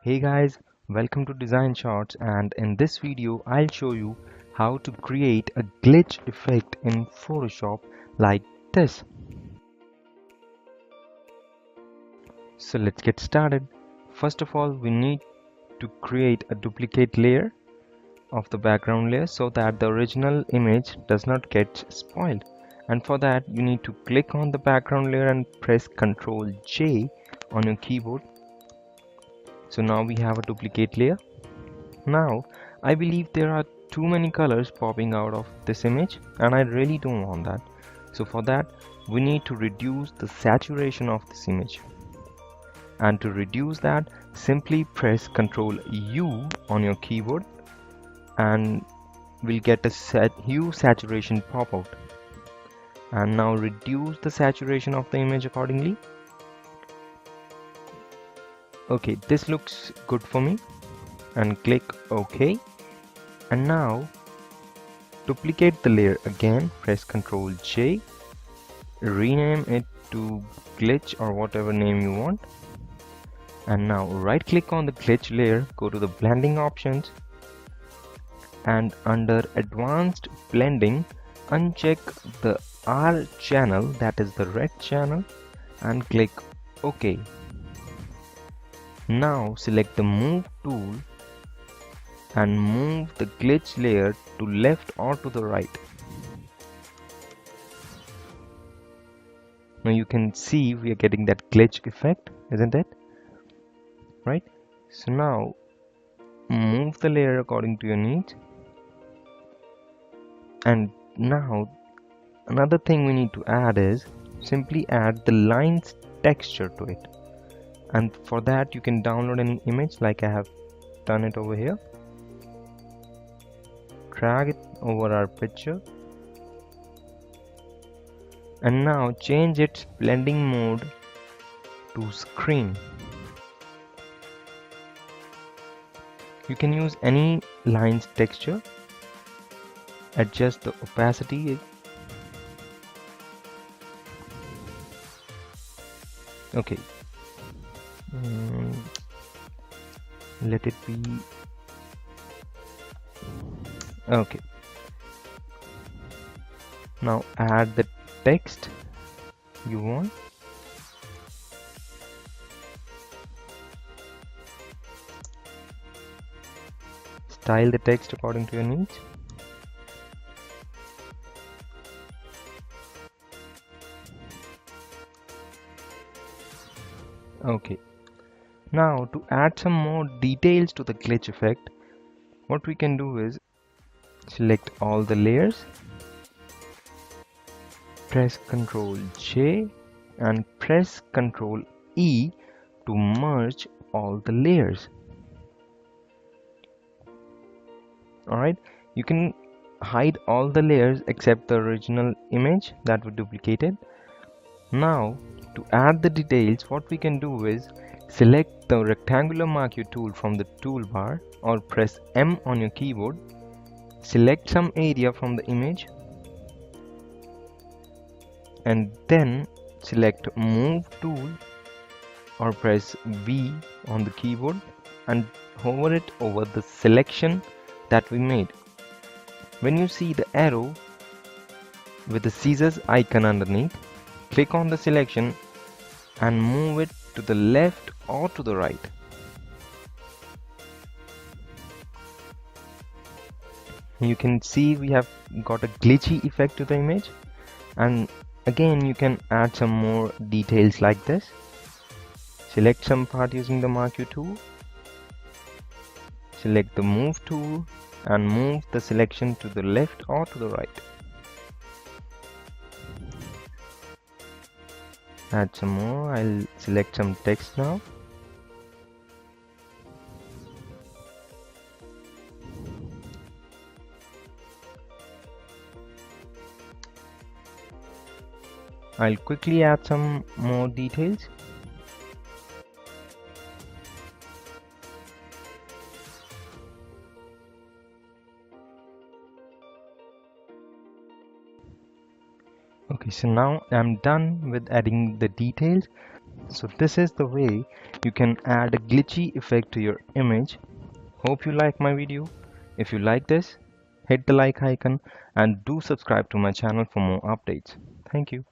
Hey guys, welcome to Design Shots, and in this video I'll show you how to create a glitch effect in Photoshop like this. So let's get started. First of all, we need to create a duplicate layer of the background layer so that the original image does not get spoiled. And for that you need to click on the background layer and press Ctrl J on your keyboard. So now we have a duplicate layer. Now, I believe there are too many colors popping out of this image and I really don't want that. So for that, we need to reduce the saturation of this image. And to reduce that, simply press Ctrl U on your keyboard and we'll get a hue saturation pop out. And now reduce the saturation of the image accordingly. Okay, this looks good for me. And click OK. And now duplicate the layer again, press Ctrl J, rename it to glitch or whatever name you want. And now right click on the glitch layer, go to the blending options, and under advanced blending, uncheck the R channel, that is the red channel, and click OK. Now select the move tool and move the glitch layer to left or to the right. Now you can see we are getting that glitch effect, isn't it? Right? So now move the layer according to your needs. And now another thing we need to add is simply add the lines texture to it. And for that you can download any image like I have done it over here. Drag it over our picture and now change its blending mode to screen. You can use any lines texture, adjust the opacity. Okay, let it be okay. Now add the text you want. Style the text according to your needs. Okay, now to add some more details to the glitch effect, what we can do is select all the layers, press Ctrl J and press Ctrl E to merge all the layers. Alright, you can hide all the layers except the original image that we duplicated. Now to add the details, what we can do is select the rectangular marquee tool from the toolbar or press M on your keyboard. Select some area from the image and then select move tool or press V on the keyboard and hover it over the selection that we made. When you see the arrow with the scissors icon underneath, click on the selection and move it to the left or to the right. You can see we have got a glitchy effect to the image, and again you can add some more details like this. Select some part using the marquee tool, select the move tool and move the selection to the left or to the right. Add some more. I'll select some text now. I'll quickly add some more details. Okay, so now I'm done with adding the details. So this is the way you can add a glitchy effect to your image. Hope you like my video. If you like this, hit the like icon and do subscribe to my channel for more updates. Thank you.